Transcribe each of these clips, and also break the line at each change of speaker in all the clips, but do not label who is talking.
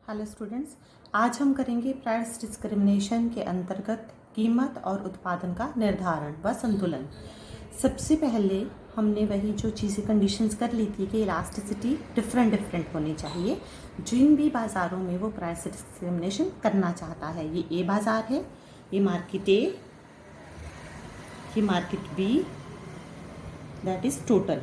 Hello students, आज हम करेंगे प्राइस डिस्क्रिमिनेशन के अंतर्गत कीमत और उत्पादन का निर्धारण व संतुलन। सबसे पहले हमने वही जो चीज़ें कंडीशंस कर ली थी कि इलास्टिसिटी डिफरेंट होनी चाहिए जिन भी बाज़ारों में वो प्राइस डिस्क्रिमिनेशन करना चाहता है। ये ए बाज़ार है, ये मार्केट ए, ये market B, that is total.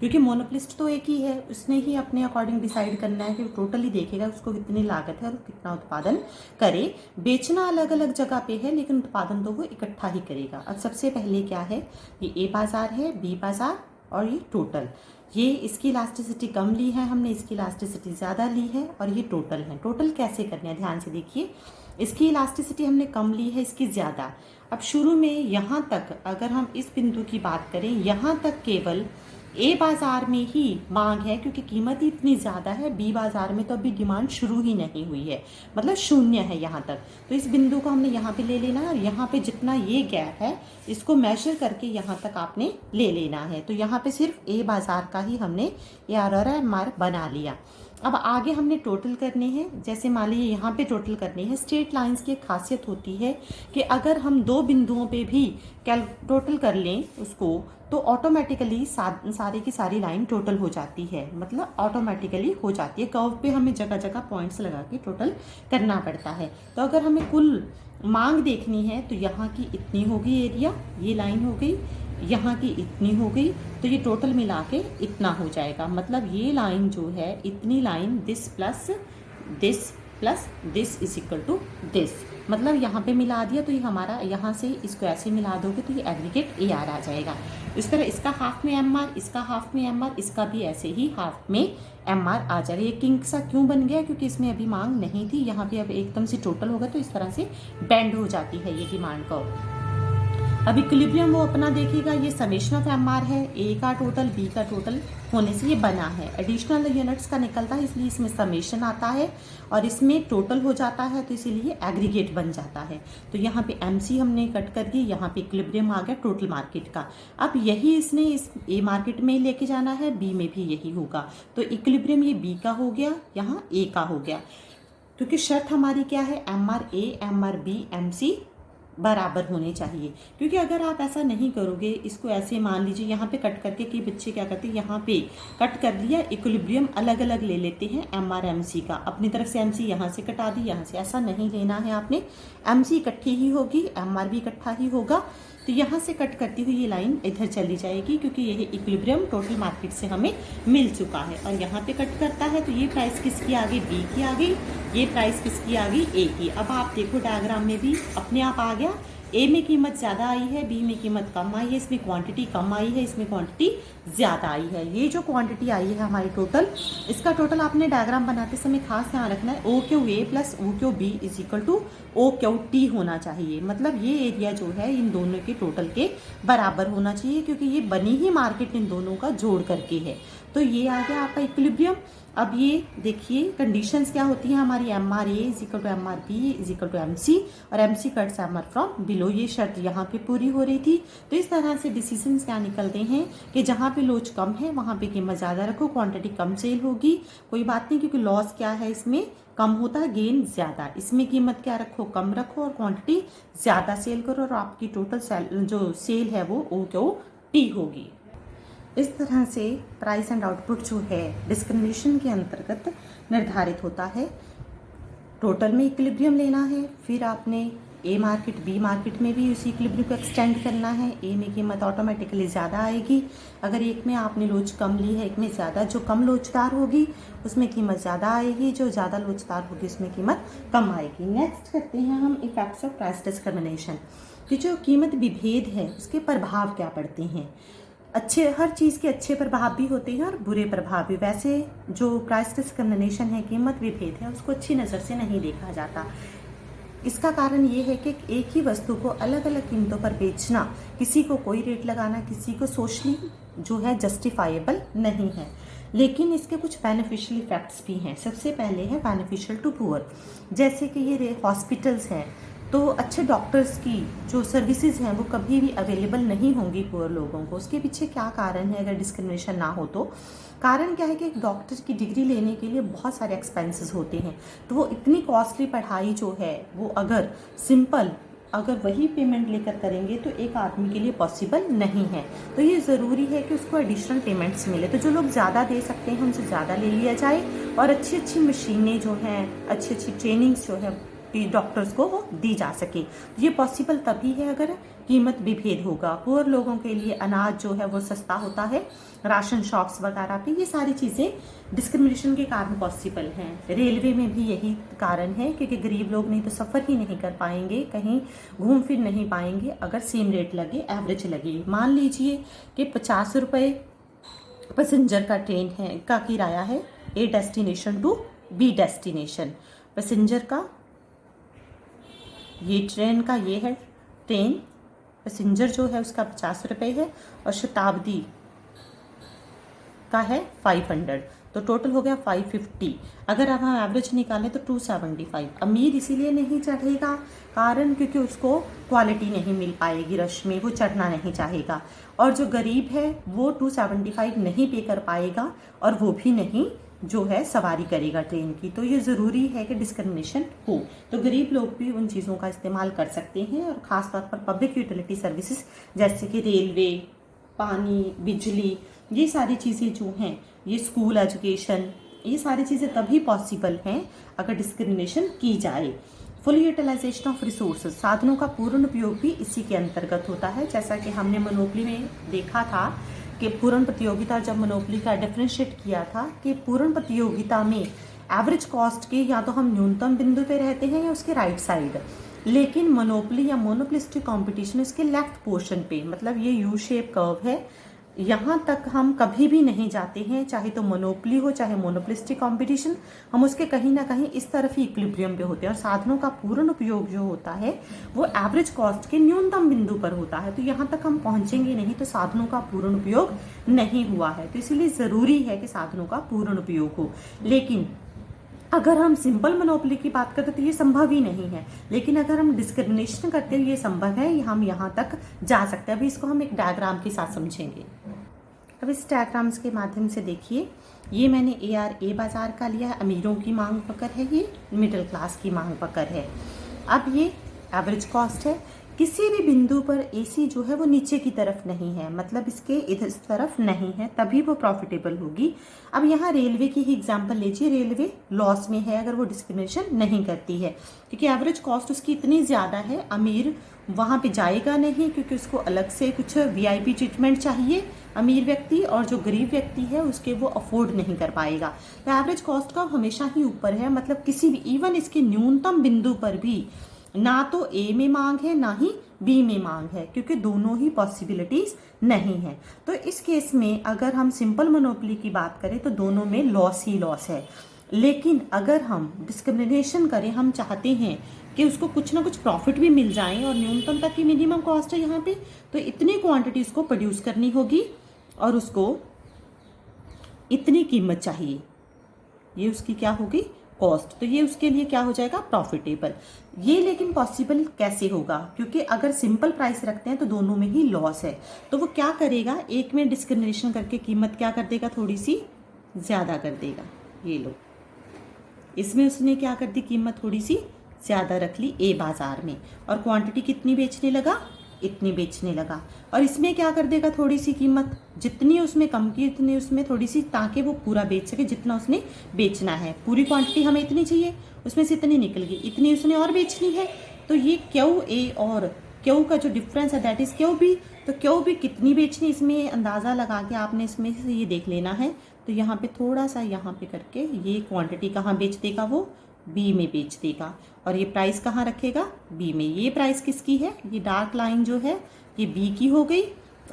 क्योंकि मोनोपोलिस्ट तो एक ही है, उसने ही अपने अकॉर्डिंग डिसाइड करना है कि टोटली देखेगा उसको कितनी लागत है और कितना उत्पादन करे। बेचना अलग अलग जगह पे है लेकिन उत्पादन तो वो इकट्ठा ही करेगा। अब सबसे पहले क्या है, ये ए बाजार है, बी बाजार और ये टोटल। ये इसकी इलास्टिसिटी कम ली है हमने, इसकी इलास्टिसिटी ज़्यादा ली है और ये टोटल है। टोटल कैसे करना है ध्यान से देखिए, इसकी इलास्टिसिटी हमने कम ली है, इसकी ज़्यादा। अब शुरू में यहाँ तक अगर हम इस बिंदु की बात करें, यहाँ तक केवल ए बाज़ार में ही मांग है क्योंकि कीमत ही इतनी ज़्यादा है। बी बाज़ार में तो अभी डिमांड शुरू ही नहीं हुई है, मतलब शून्य है यहाँ तक। तो इस बिंदु को हमने यहाँ पे ले लेना है और यहाँ पे जितना ये गैप है इसको मेजर करके यहाँ तक आपने ले लेना है। तो यहाँ पे सिर्फ ए बाज़ार का ही हमने AR और MR बना लिया। अब आगे हमने टोटल करने हैं। जैसे मान लीजिए यहाँ पे टोटल करनी है। स्ट्रेट लाइंस की एक खासियत होती है कि अगर हम दो बिंदुओं पे भी टोटल कर लें उसको, तो ऑटोमेटिकली सारी की सारी लाइन टोटल हो जाती है, मतलब ऑटोमेटिकली हो जाती है। कर्व पे हमें जगह जगह पॉइंट्स लगा के टोटल करना पड़ता है। तो अगर हमें कुल मांग देखनी है तो यहाँ की इतनी होगी एरिया, ये लाइन हो गई, यहाँ की इतनी हो गई, तो ये टोटल मिला के इतना हो जाएगा। मतलब ये लाइन जो है, इतनी line this plus this is equal to this, मतलब यहाँ पे मिला दिया तो ये हमारा, यहाँ से इसको ऐसे मिला दोगे तो ये एग्रीगेट AR आ जाएगा। इस तरह इसका हाफ में MR, इसका हाफ में MR, इसका भी ऐसे ही हाफ में MR आ जाएगा। ये किंग सा क्यों बन गया, क्योंकि इसमें अभी मांग नहीं थी, यहाँ पे अब एकदम से टोटल होगा तो इस तरह से बेंड हो जाती है ये डिमांड कर्व। अब इक्विलिब्रियम वो अपना देखेगा। ये समेशन ऑफ MR है, ए का टोटल बी का टोटल होने से ये बना है। एडिशनल यूनिट्स का निकलता है इसलिए इसमें समेशन आता है और इसमें टोटल हो जाता है तो इसीलिए एग्रीगेट बन जाता है। तो यहाँ पे MC हमने कट कर दी, यहाँ पे इक्विलिब्रियम आ गया टोटल मार्केट का। अब यही इसने इस ए मार्केट में लेके जाना है, बी में भी यही होगा। तो इक्विलिब्रियम ये बी का हो गया, यहाँ ए का हो गया। क्योंकि शर्त हमारी क्या है, MRA MRB MC बराबर होने चाहिए। क्योंकि अगर आप ऐसा नहीं करोगे, इसको ऐसे मान लीजिए यहाँ पे कट करके, कि बच्चे क्या करते हैं यहाँ पे कट कर दिया, इक्विलिब्रियम अलग अलग ले लेते हैं MR MC का, अपनी तरफ से MC यहाँ से कटा दी, यहाँ से। ऐसा नहीं लेना है आपने, MC इकट्ठी ही होगी, MR भी इकट्ठा ही होगा। तो यहाँ से कट करती हुई ये लाइन इधर चली जाएगी क्योंकि ये इक्विलिब्रियम टोटल मार्केट से हमें मिल चुका है। और यहाँ पे कट करता है तो ये प्राइस किसकी आ गई, बी की आ गई, ये प्राइस किसकी आ गई, ए की। अब आप देखो डायग्राम में भी अपने आप आ गया, ए में कीमत ज़्यादा आई है, बी में कीमत कम आई है, इसमें क्वांटिटी कम आई है, इसमें क्वांटिटी ज़्यादा आई है। ये जो क्वांटिटी आई है हमारी टोटल, इसका टोटल आपने डायग्राम बनाते समय खास ध्यान रखना है, OQA plus OQB is equal to OQT होना चाहिए। मतलब ये एरिया जो है इन दोनों के टोटल के बराबर होना चाहिए क्योंकि ये बनी ही मार्केट इन दोनों का जोड़ करके है। तो ये आ गया आपका इक्विलिब्रियम। अब ये देखिए कंडीशंस क्या होती हैं हमारी, MRA is equal to MRB is equal to MC और MC cuts MR from below. ये शर्त यहाँ पे पूरी हो रही थी। तो इस तरह से डिसीजंस क्या निकलते हैं कि जहाँ पे लोच कम है वहाँ पे कीमत ज़्यादा रखो, क्वांटिटी कम सेल होगी, कोई बात नहीं, क्योंकि लॉस क्या है इसमें, कम होता है, गेन ज़्यादा। इसमें कीमत क्या रखो, कम रखो और क्वांटिटी ज़्यादा सेल करो और आपकी टोटल जो सेल है वो OQT होगी। इस तरह से प्राइस एंड आउटपुट जो है डिस्क्रिमिनेशन के अंतर्गत निर्धारित होता है। टोटल में इक्विलिब्रियम लेना है, फिर आपने ए मार्केट बी मार्केट में भी उसी इक्विलिब्रियम को एक्सटेंड करना है। ए में कीमत ऑटोमेटिकली ज़्यादा आएगी, अगर एक में आपने लोच कम ली है, एक में ज़्यादा। जो कम लोचदार होगी उसमें कीमत ज़्यादा आएगी, जो ज़्यादा लोचदार होगी उसमें कीमत कम आएगी। नेक्स्ट करते हैं हम इफेक्ट्स ऑफ प्राइस डिस्क्रिमिनेशन, कि जो कीमत विभेद है उसके प्रभाव क्या पड़ते हैं। अच्छे, हर चीज़ के अच्छे प्रभाव भी होते हैं और बुरे प्रभाव भी। वैसे जो प्राइस डिस्क्रिमिनेशन है, कीमत विभेद है, उसको अच्छी नज़र से नहीं देखा जाता। इसका कारण ये है कि एक ही वस्तु को अलग अलग कीमतों पर बेचना, किसी को कोई रेट लगाना, किसी को सोशली जो है जस्टिफाइबल नहीं है। लेकिन इसके कुछ बेनिफिशियल इफेक्ट्स भी हैं। सबसे पहले है बेनिफिशियल टू पुअर, जैसे कि ये हॉस्पिटल्स हैं, तो अच्छे डॉक्टर्स की जो सर्विसेज हैं वो कभी भी अवेलेबल नहीं होंगी पुअर लोगों को। उसके पीछे क्या कारण है अगर डिस्क्रिमिनेशन ना हो तो? कारण क्या है कि एक डॉक्टर की डिग्री लेने के लिए बहुत सारे एक्सपेंसेस होते हैं, तो वो इतनी कॉस्टली पढ़ाई जो है वो अगर वही पेमेंट लेकर करेंगे तो एक आदमी के लिए पॉसिबल नहीं है। तो ये ज़रूरी है कि उसको एडिशनल पेमेंट्स मिले। तो जो लोग ज़्यादा दे सकते हैं उनसे ज़्यादा ले लिया जाए, और अच्छी अच्छी मशीनें जो हैं, अच्छी अच्छी ट्रेनिंग्स जो है डॉक्टर्स को वो दी जा सके। ये पॉसिबल तभी है अगर कीमत विभेद होगा। पुअर लोगों के लिए अनाज जो है वो सस्ता होता है, राशन शॉप्स वगैरह पे, ये सारी चीज़ें डिस्क्रिमिनेशन के कारण पॉसिबल हैं। रेलवे में भी यही कारण है, क्योंकि गरीब लोग नहीं तो सफ़र ही नहीं कर पाएंगे, कहीं घूम फिर नहीं पाएंगे अगर सेम रेट लगे, एवरेज लगे। मान लीजिए कि 50 रुपये पैसेंजर का ट्रेन है का किराया है, A destination to B destination. Passenger का ये ट्रेन का ये है, ट्रेन पैसेंजर जो है उसका 50 रुपये है, और शताब्दी का है 500, तो टोटल हो गया 550। अगर अब हम एवरेज निकालें तो 275। अमीर इसीलिए नहीं चढ़ेगा, कारण क्योंकि उसको क्वालिटी नहीं मिल पाएगी, रश में वो चढ़ना नहीं चाहेगा। और जो गरीब है वो 275 नहीं पे कर पाएगा, और वो भी नहीं जो है सवारी करेगा ट्रेन की। तो ये ज़रूरी है कि डिस्क्रिमिनेशन हो। तो गरीब लोग भी उन चीज़ों का इस्तेमाल कर सकते हैं, और ख़ास तौर पर पब्लिक यूटिलिटी सर्विसेज जैसे कि रेलवे, पानी, बिजली, ये सारी चीज़ें जो हैं, ये स्कूल एजुकेशन, ये सारी चीज़ें तभी पॉसिबल हैं अगर डिस्क्रिमिनेशन की जाए। फुल यूटिलाइजेशन ऑफ रिसोर्सेज, साधनों का पूर्ण उपयोग भी इसी के अंतर्गत होता है। जैसा कि हमने मोनोपोली में देखा था कि पूर्ण प्रतियोगिता, जब मोनोपोली का डिफरेंशिएट किया था कि पूर्ण प्रतियोगिता में एवरेज कॉस्ट के या तो हम न्यूनतम बिंदु पे रहते हैं या उसके राइट साइड, लेकिन मोनोपोली या मोनोपोलिस्टिक कंपटीशन इसके लेफ्ट पोर्शन पे, मतलब ये यू शेप कर्व है, यहाँ तक हम कभी भी नहीं जाते हैं, चाहे तो मोनोपोली हो चाहे मोनोपोलिस्टिक कंपटीशन, हम उसके कहीं ना कहीं इस तरफ ही इक्विलिब्रियम पे होते हैं। और साधनों का पूर्ण उपयोग जो होता है वो एवरेज कॉस्ट के न्यूनतम बिंदु पर होता है, तो यहाँ तक हम पहुंचेंगे नहीं तो साधनों का पूर्ण उपयोग नहीं हुआ है। तो इसीलिए ज़रूरी है कि साधनों का पूर्ण उपयोग हो। लेकिन अगर हम सिंपल मोनोपोली की बात करते तो ये संभव ही नहीं है, लेकिन अगर हम डिस्क्रिमिनेशन करते हैं ये संभव है, हम यहाँ तक जा सकते हैं। अभी इसको हम एक डायग्राम के साथ समझेंगे। अब इस डायग्राम्स के माध्यम से देखिए, ये मैंने ए बाजार का लिया है, अमीरों की मांग पकड़ है, ये मिडिल क्लास की मांग पकड़ है। अब ये एवरेज कॉस्ट है, किसी भी बिंदु पर एसी जो है वो नीचे की तरफ नहीं है, मतलब इसके इधर इस तरफ नहीं है, तभी वो प्रॉफिटेबल होगी। अब यहाँ रेलवे की ही एग्जांपल लीजिए, रेलवे लॉस में है अगर वो डिस्क्रिमिनेशन नहीं करती है, क्योंकि एवरेज कॉस्ट उसकी इतनी ज़्यादा है, अमीर वहाँ पे जाएगा नहीं, क्योंकि उसको अलग से कुछ वीआईपी ट्रीटमेंट चाहिए अमीर व्यक्ति, और जो गरीब व्यक्ति है उसके वो अफोर्ड नहीं कर पाएगा। तो एवरेज कॉस्ट का हमेशा ही ऊपर है, मतलब किसी भी इवन इसके न्यूनतम बिंदु पर भी ना तो ए में मांग है ना ही बी में मांग है, क्योंकि दोनों ही पॉसिबिलिटीज नहीं है। तो इस केस में अगर हम सिंपल मोनोपोली की बात करें तो दोनों में लॉस ही लॉस है। लेकिन अगर हम डिस्क्रिमिनेशन करें, हम चाहते हैं कि उसको कुछ ना कुछ प्रॉफिट भी मिल जाए, और न्यूनतम तक की मिनिमम कॉस्ट है यहाँ पे, तो इतनी क्वांटिटी उसको प्रोड्यूस करनी होगी और उसको इतनी कीमत चाहिए, ये उसकी क्या होगी, कॉस्ट। तो ये उसके लिए क्या हो जाएगा, प्रॉफिटेबल। ये लेकिन पॉसिबल कैसे होगा, क्योंकि अगर सिंपल प्राइस रखते हैं तो दोनों में ही लॉस है। तो वो क्या करेगा, एक में डिस्क्रिमिनेशन करके कीमत क्या कर देगा, थोड़ी सी ज़्यादा कर देगा। ये लो, इसमें उसने क्या कर दी, कीमत थोड़ी सी ज़्यादा रख ली ए बाज़ार में, और क्वांटिटी कितनी बेचने लगा, इतनी बेचने लगा। और इसमें क्या कर देगा, थोड़ी सी कीमत जितनी उसमें कम की उतनी उसमें थोड़ी सी, ताकि वो पूरा बेच सके जितना उसने बेचना है। पूरी क्वांटिटी हमें इतनी चाहिए, उसमें से इतनी निकल गई, इतनी उसने और बेचनी है। तो ये क्यू ए और क्यू का जो डिफरेंस है दैट इज़ क्यू बी। तो क्यू बी कितनी बेचनी, इसमें अंदाज़ा लगा के आपने इसमें से ये देख लेना है। तो यहाँ पे थोड़ा सा यहाँ पे करके ये क्वांटिटी कहाँ बेच देगा, वो बी में बेच देगा, और ये प्राइस कहाँ रखेगा, बी में। ये प्राइस किसकी है, ये डार्क लाइन जो है ये बी की हो गई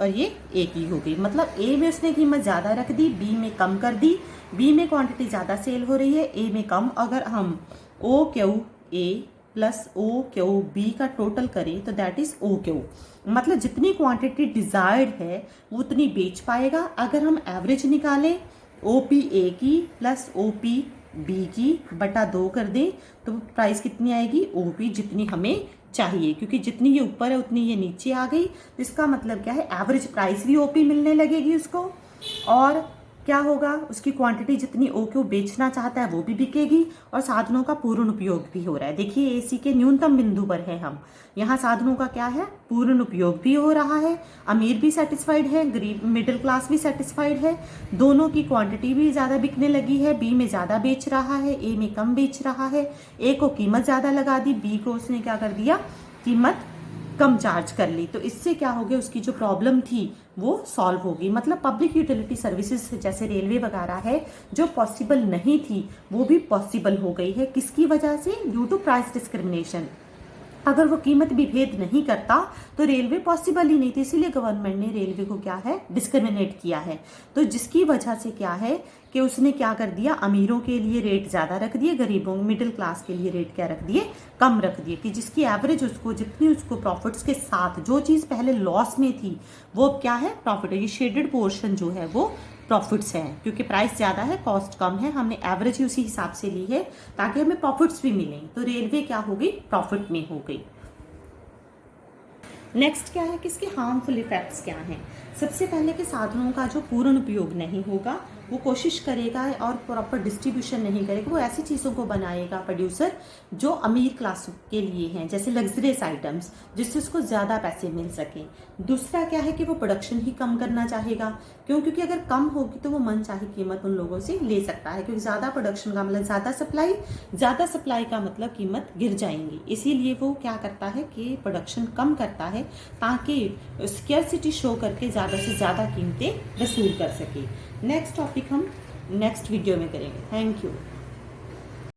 और ये ए की हो गई। मतलब ए में उसने कीमत ज़्यादा रख दी, बी में कम कर दी। बी में क्वांटिटी ज़्यादा सेल हो रही है, ए में कम। अगर हम O Q A plus O Q B का टोटल करें तो दैट इज ओ क्यू, मतलब जितनी क्वांटिटी डिजायर्ड है वो उतनी बेच पाएगा। अगर हम एवरेज निकालें ओ पी ए की प्लस ओ पी बी की बटा 2 कर दें तो प्राइस कितनी आएगी, ओ पी जितनी हमें चाहिए, क्योंकि जितनी ये ऊपर है उतनी ये नीचे आ गई, तो इसका मतलब क्या है, एवरेज प्राइस भी ओपी मिलने लगेगी उसको, और क्या होगा, उसकी क्वांटिटी जितनी ओ क्यू बेचना चाहता है वो भी बिकेगी, और साधनों का पूर्ण उपयोग भी हो रहा है। देखिए एसी के न्यूनतम बिंदु पर है हम, यहाँ साधनों का क्या है, पूर्ण उपयोग भी हो रहा है, अमीर भी सेटिस्फाइड है, गरीब मिडिल क्लास भी सेटिस्फाइड है, दोनों की क्वांटिटी भी ज़्यादा बिकने लगी है, बी में ज़्यादा बेच रहा है, ए में कम बेच रहा है, ए को कीमत ज़्यादा लगा दी, बी को उसने क्या कर दिया, कीमत कम चार्ज कर ली। तो इससे क्या हो गया, उसकी जो प्रॉब्लम थी वो सॉल्व होगी। मतलब पब्लिक यूटिलिटी सर्विसेज जैसे रेलवे वगैरह है, जो पॉसिबल नहीं थी वो भी पॉसिबल हो गई है। किसकी वजह से, ड्यू टू प्राइस डिस्क्रिमिनेशन। अगर वो कीमत भी भेद नहीं करता तो रेलवे पॉसिबल ही नहीं थी, इसीलिए गवर्नमेंट ने रेलवे को क्या है, डिस्क्रिमिनेट किया है। तो जिसकी वजह से क्या है कि उसने क्या कर दिया, अमीरों के लिए रेट ज़्यादा रख दिए, गरीबों मिडिल क्लास के लिए रेट क्या रख दिए, कम रख दिए, कि जिसकी एवरेज उसको जितनी उसको प्रॉफिट्स के साथ जो चीज़ पहले लॉस में थी वो क्या है, प्रॉफिट है। ये शेडेड पोर्शन जो है वो प्रॉफिट्स है, क्योंकि प्राइस ज़्यादा है, कॉस्ट कम है, हमने एवरेज ही उसी हिसाब से ली है ताकि हमें प्रॉफिट्स भी मिलें। तो रेलवे क्या हो गई, प्रॉफिट में हो गई। नेक्स्ट क्या है कि इसके हार्मफुल इफेक्ट्स क्या हैं। सबसे पहले कि साधनों का जो पूर्ण उपयोग नहीं होगा, वो कोशिश करेगा और प्रॉपर डिस्ट्रीब्यूशन नहीं करेगा, वो ऐसी चीज़ों को बनाएगा प्रोड्यूसर जो अमीर क्लास के लिए हैं, जैसे लग्जरियस आइटम्स, जिससे उसको ज़्यादा पैसे मिल सकें। दूसरा क्या है कि वो प्रोडक्शन ही कम करना चाहेगा, क्योंकि अगर कम होगी तो वो मन चाहे कीमत उन लोगों से ले सकता है, क्योंकि ज़्यादा प्रोडक्शन का मतलब ज़्यादा सप्लाई का मतलब कीमत गिर जाएंगी। इसीलिए वो क्या करता है कि प्रोडक्शन कम करता है ताकि स्केर्सिटी शो करके ज़्यादा से ज़्यादा कीमतें वसूल कर सके। नेक्स्ट टॉपिक हम नेक्स्ट वीडियो में करेंगे। Thank you.